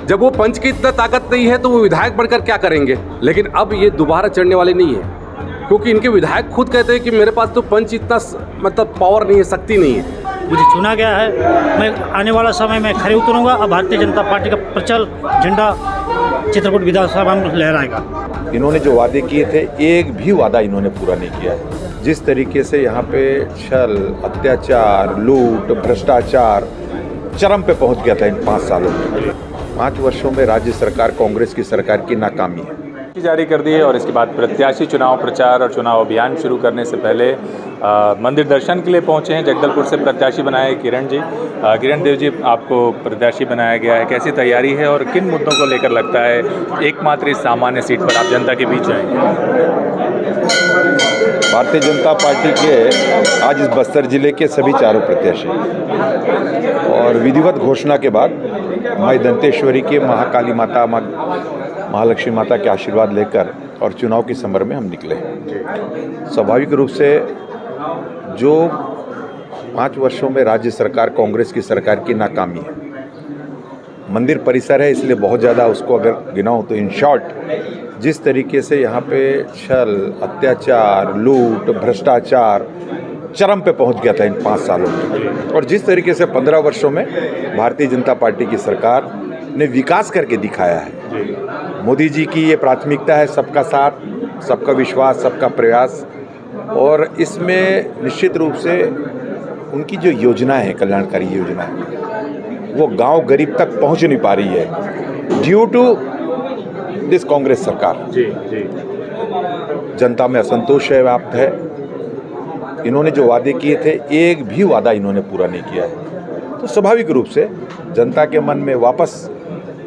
जब वो पंच की इतना ताकत नहीं है तो वो विधायक बनकर क्या करेंगे। लेकिन अब ये दोबारा चढ़ने वाले नहीं है, क्योंकि इनके विधायक खुद कहते हैं कि मेरे पास तो पंच इतना मतलब पावर नहीं है, शक्ति नहीं है। मुझे चुना गया है, मैं आने वाला समय में खड़े उतरूंगा और भारतीय जनता पार्टी का प्रचल झंडा चित्रकूट विधानसभा में लहराएगा। इन्होंने जो वादे किए थे, एक भी वादा इन्होंने पूरा नहीं किया है। जिस तरीके से यहाँ पे छल, अत्याचार, लूट, भ्रष्टाचार चरम पे पहुँच गया था इन 5 सालों में। 5 वर्षों में राज्य सरकार, कांग्रेस की सरकार की नाकामी है जारी कर दी है। और इसके बाद प्रत्याशी चुनाव प्रचार और चुनाव अभियान शुरू करने से पहले मंदिर दर्शन के लिए पहुंचे हैं। जगदलपुर से प्रत्याशी बनाए किरण जी। किरण देव जी, आपको प्रत्याशी बनाया गया है, कैसी तैयारी है और किन मुद्दों को लेकर लगता है एकमात्र इस सामान्य सीट पर आप जनता के बीच आएंगे? भारतीय जनता पार्टी के आज इस बस्तर जिले के सभी चारों प्रत्याशी और विधिवत घोषणा के बाद माई दंतेश्वरी के महाकाली माता, महालक्ष्मी माता के आशीर्वाद लेकर और चुनाव की समर में हम निकले। स्वाभाविक रूप से जो 5 वर्षों में राज्य सरकार, कांग्रेस की सरकार की नाकामी है, मंदिर परिसर है इसलिए बहुत ज़्यादा उसको अगर गिनाऊं तो इन शॉर्ट जिस तरीके से यहाँ पे छल, अत्याचार, लूट, भ्रष्टाचार चरम पे पहुँच गया था इन 5 सालों में, और जिस तरीके से 15 वर्षों में भारतीय जनता पार्टी की सरकार ने विकास करके दिखाया है। मोदी जी की ये प्राथमिकता है, सबका साथ, सबका विश्वास, सबका प्रयास, और इसमें निश्चित रूप से उनकी जो योजनाएं हैं, कल्याणकारी योजनाएं, वो गांव गरीब तक पहुंच नहीं पा रही है ड्यू टू दिस कांग्रेस सरकार। जनता में असंतोष है, व्याप्त है। इन्होंने जो वादे किए थे, एक भी वादा इन्होंने पूरा नहीं किया है। तो स्वाभाविक रूप से जनता के मन में वापस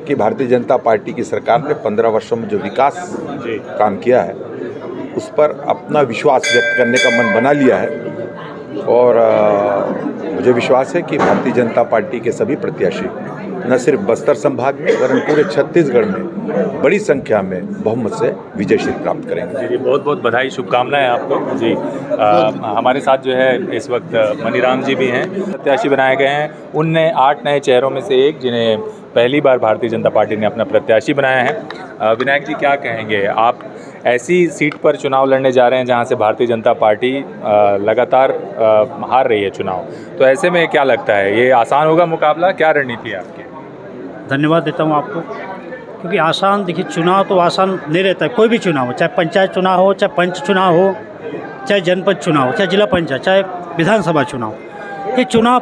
कि भारतीय जनता पार्टी की सरकार ने 15 वर्षों में जो विकास काम किया है उस पर अपना विश्वास व्यक्त करने का मन बना लिया है। और मुझे विश्वास है कि भारतीय जनता पार्टी के सभी प्रत्याशी न सिर्फ बस्तर संभाग में वरन पूरे छत्तीसगढ़ में बड़ी संख्या में बहुमत से विजय श्री प्राप्त करेंगे। जी, बहुत बहुत बधाई, शुभकामनाएं आपको जी। हमारे साथ जो है इस वक्त मनीराम जी भी हैं, प्रत्याशी बनाए गए हैं। उनने 8 नए चेहरों में से एक जिन्हें पहली बार भारतीय जनता पार्टी ने अपना प्रत्याशी बनाया है। विनायक जी, क्या कहेंगे आप? ऐसी सीट पर चुनाव लड़ने जा रहे हैं जहां से भारतीय जनता पार्टी लगातार हार रही है चुनाव, तो ऐसे में क्या लगता है, ये आसान होगा मुकाबला? क्या रणनीति है आपकी? धन्यवाद देता हूँ आपको, क्योंकि आसान, देखिए चुनाव तो आसान नहीं रहता है। कोई भी चुनाव हो, चाहे पंचायत चुनाव हो, चाहे पंच चुनाव हो, चाहे जनपद चुनाव हो, चाहे जिला पंचायत, चाहे विधानसभा चुनाव, ये चुनाव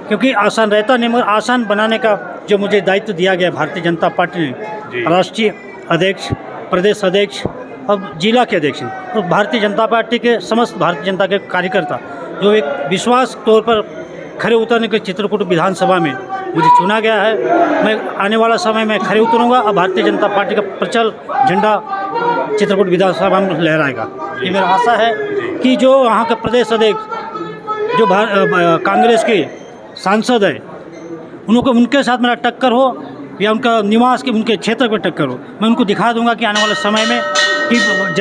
क्योंकि आसान रहता नहीं, मगर आसान बनाने का जो मुझे दायित्व दिया गया भारतीय जनता पार्टी ने, राष्ट्रीय अध्यक्ष, प्रदेश अध्यक्ष और जिला के अध्यक्ष, और भारतीय जनता पार्टी के समस्त भारतीय जनता के कार्यकर्ता जो एक विश्वास तौर पर खड़े उतरने के चित्रकूट विधानसभा में मुझे चुना गया है, मैं आने वाला समय में खड़े उतरूंगा और भारतीय जनता पार्टी का प्रचल झंडा चित्रकूट विधानसभा में लहराएगा। ये मेरा आशा है कि जो वहाँ का प्रदेश अध्यक्ष जो कांग्रेस के सांसद है, उनके साथ मेरा टक्कर हो या उनका निवास के उनके क्षेत्र पर टक्कर हो, मैं उनको दिखा दूंगा कि आने वाले समय में कि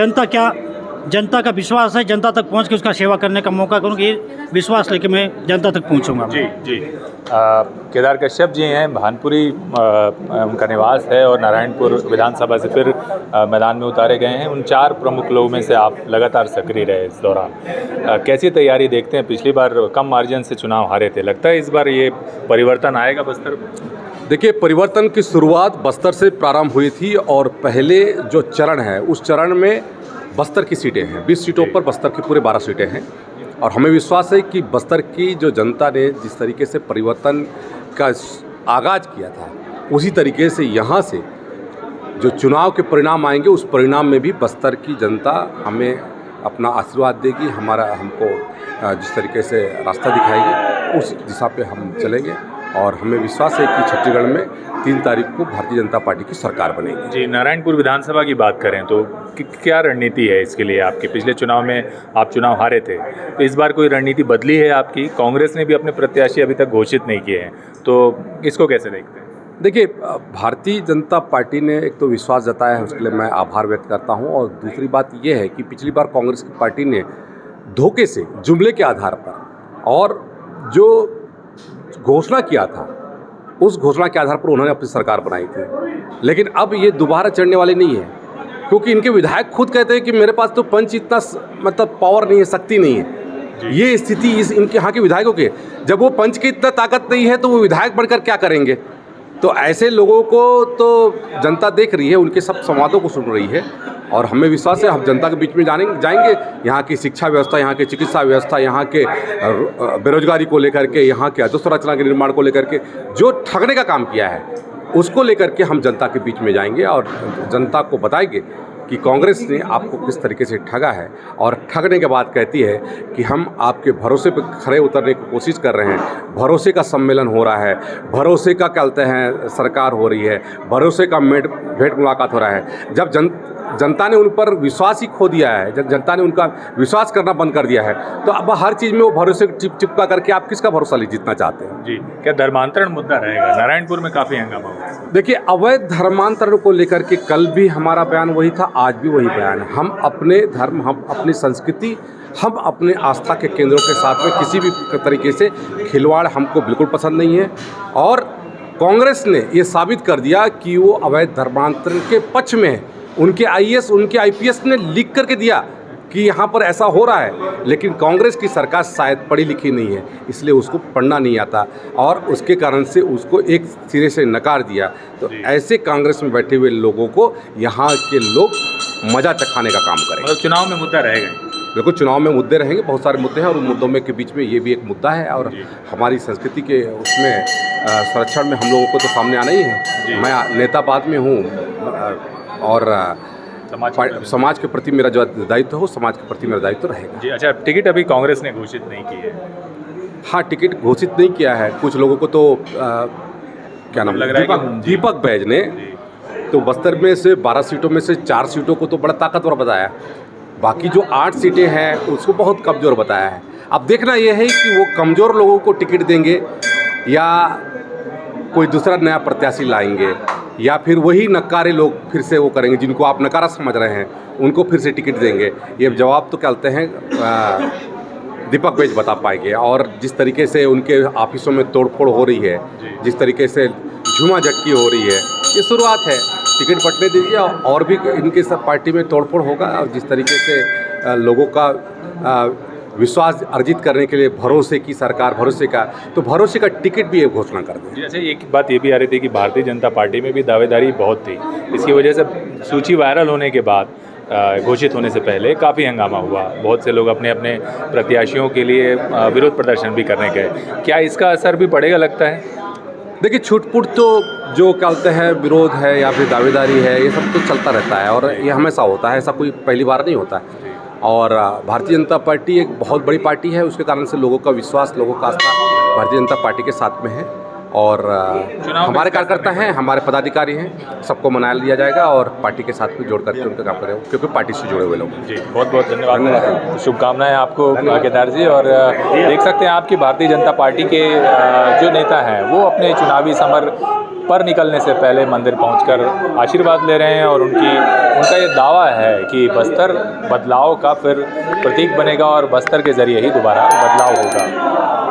जनता का विश्वास है, जनता तक पहुंच के उसका सेवा करने का मौका करूँगी। ये विश्वास लेके मैं जनता तक पहुंचूंगा। जी जी। केदार कश्यप जी हैं, भानपुरी उनका निवास है और नारायणपुर विधानसभा से फिर मैदान में उतारे गए हैं। उन 4 प्रमुख लोगों में से आप लगातार सक्रिय रहे इस दौरान, कैसी तैयारी देखते हैं? पिछली बार कम मार्जिन से चुनाव हारे थे, लगता है इस बार ये परिवर्तन आएगा बस्तर? देखिए, परिवर्तन की शुरुआत बस्तर से प्रारंभ हुई थी और पहले जो चरण है उस चरण में बस्तर की सीटें हैं, 20 सीटों पर बस्तर की पूरे 12 सीटें हैं। और हमें विश्वास है कि बस्तर की जो जनता ने जिस तरीके से परिवर्तन का आगाज़ किया था, उसी तरीके से यहाँ से जो चुनाव के परिणाम आएंगे उस परिणाम में भी बस्तर की जनता हमें अपना आशीर्वाद देगी, हमको जिस तरीके से रास्ता दिखाएगी उस दिशा पे हम चलेंगे। और हमें विश्वास है कि छत्तीसगढ़ में 3 तारीख को भारतीय जनता पार्टी की सरकार बनेगी। जी, नारायणपुर विधानसभा की बात करें तो क्या रणनीति है इसके लिए आपके? पिछले चुनाव में आप चुनाव हारे थे, तो इस बार कोई रणनीति बदली है आपकी? कांग्रेस ने भी अपने प्रत्याशी अभी तक घोषित नहीं किए हैं, तो इसको कैसे देखते हैं? देखिए, भारतीय जनता पार्टी ने एक तो विश्वास जताया है, उसके लिए मैं आभार व्यक्त करता हूँ। और दूसरी बात ये है कि पिछली बार कांग्रेस की पार्टी ने धोखे से, जुमले के आधार पर और जो घोषणा किया था उस घोषणा के आधार पर उन्होंने अपनी सरकार बनाई थी। लेकिन अब ये दोबारा चढ़ने वाले नहीं है, क्योंकि इनके विधायक खुद कहते हैं कि मेरे पास तो पंच इतना मतलब पावर नहीं है, शक्ति नहीं है। ये स्थिति इनके यहाँ के विधायकों की, जब वो पंच की इतना ताकत नहीं है तो वो विधायक बनकर क्या करेंगे। तो ऐसे लोगों को तो जनता देख रही है, उनके सब संवादों को सुन रही है, और हमें विश्वास है हम जनता के बीच में जाएंगे। यहाँ की शिक्षा व्यवस्था, यहाँ की चिकित्सा व्यवस्था, यहाँ के बेरोजगारी को लेकर के, यहाँ के अधोसंरचना के निर्माण को लेकर के जो ठगने का काम किया है उसको लेकर के हम जनता के बीच में जाएंगे और जनता को बताएंगे कि कांग्रेस ने आपको किस तरीके से ठगा है, और ठगने के बाद कहती है कि हम आपके भरोसे पर खरे उतरने की कोशिश कर रहे हैं। भरोसे का सम्मेलन हो रहा है, भरोसे का कहते हैं सरकार हो रही है, भरोसे का भेंट मुलाकात हो रहा है। जब जनता ने उन पर विश्वास ही खो दिया है, जब जनता ने उनका विश्वास करना बंद कर दिया है, तो अब हर चीज़ में वो भरोसे चिपका करके आप किसका भरोसा जीतना चाहते हैं। जी, क्या धर्मांतरण मुद्दा रहेगा? नारायणपुर में काफ़ी हंगामा हुआ। देखिए, अवैध धर्मांतरण को लेकर के कल भी हमारा बयान वही था, आज भी वही बयान है। हम अपने धर्म, हम अपनी संस्कृति, हम अपने आस्था के केंद्रों के साथ में किसी भी तरीके से खिलवाड़ हमको बिल्कुल पसंद नहीं है। और कांग्रेस ने ये साबित कर दिया कि वो अवैध धर्मांतरण के पक्ष में है। उनके आईएएस, उनके आईपीएस ने लिख करके दिया कि यहाँ पर ऐसा हो रहा है, लेकिन कांग्रेस की सरकार शायद पढ़ी लिखी नहीं है, इसलिए उसको पढ़ना नहीं आता और उसके कारण से उसको एक सिरे से नकार दिया। तो ऐसे कांग्रेस में बैठे हुए लोगों को यहाँ के लोग मज़ा चखाने का काम करेंगे। मतलब चुनाव में मुद्दा रहेगा? बिल्कुल, चुनाव में मुद्दे रहेंगे, बहुत सारे मुद्दे हैं, और उन मुद्दों में के बीच में ये भी एक मुद्दा है। और हमारी संस्कृति के उसमें संरक्षण में हम लोगों को तो सामने आना ही है। मैं नेता बाद में हूँ, और समाज के प्रति मेरा जो दायित्व हो, समाज के प्रति मेरा दायित्व रहेगा। जी, अच्छा, टिकट अभी कांग्रेस ने घोषित नहीं की है? हाँ, टिकट घोषित नहीं किया है। कुछ लोगों को तो क्या नाम लग रहा है, दीपक बैज ने तो बस्तर में से 12 सीटों में से 4 सीटों को तो बड़ा ताकतवर बताया, बाकी जो 8 सीटें हैं उसको बहुत कमज़ोर बताया है। अब देखना यह है कि वो कमज़ोर लोगों को टिकट देंगे या कोई दूसरा नया प्रत्याशी लाएंगे, या फिर वही नकारे लोग फिर से वो करेंगे जिनको आप नकारा समझ रहे हैं, उनको फिर से टिकट देंगे। ये जवाब तो कहते हैं दीपक बैज बता पाएंगे। और जिस तरीके से उनके ऑफिसों में तोड़फोड़ हो रही है, जिस तरीके से झूमा झटकी हो रही है, ये शुरुआत है। टिकट बंटने दीजिए और भी इनके सब पार्टी में तोड़फोड़ होगा। और जिस तरीके से लोगों का विश्वास अर्जित करने के लिए भरोसे की सरकार, भरोसे का, तो भरोसे का टिकट भी ये घोषणा कर दें। जैसे एक बात ये भी आ रही थी कि भारतीय जनता पार्टी में भी दावेदारी बहुत थी, इसकी वजह से सूची वायरल होने के बाद, घोषित होने से पहले काफ़ी हंगामा हुआ। बहुत से लोग अपने अपने प्रत्याशियों के लिए विरोध प्रदर्शन भी करने गए। क्या इसका असर भी पड़ेगा लगता है? देखिए, छूट-फूट तो जो कहते हैं विरोध है या फिर दावेदारी है, ये सब तो चलता रहता है और ये हमेशा होता है, ऐसा कोई पहली बार नहीं होता है। और भारतीय जनता पार्टी एक बहुत बड़ी पार्टी है, उसके कारण से लोगों का विश्वास, लोगों का आस्था भारतीय जनता पार्टी के साथ में है। और हमारे कार्यकर्ता हैं, हमारे पदाधिकारी हैं, सबको मना लिया जाएगा और पार्टी के साथ में जोड़ करके उनका काम करेंगे, क्योंकि पार्टी से जुड़े हुए लोग। जी, बहुत बहुत धन्यवाद, शुभकामनाएं आपको केदार जी। और देख सकते हैं आपकी भारतीय जनता पार्टी के जो नेता हैं वो अपने चुनावी समर पर निकलने से पहले मंदिर पहुंचकर आशीर्वाद ले रहे हैं, और उनका ये दावा है कि बस्तर बदलाव का फिर प्रतीक बनेगा और बस्तर के ज़रिए ही दोबारा बदलाव होगा।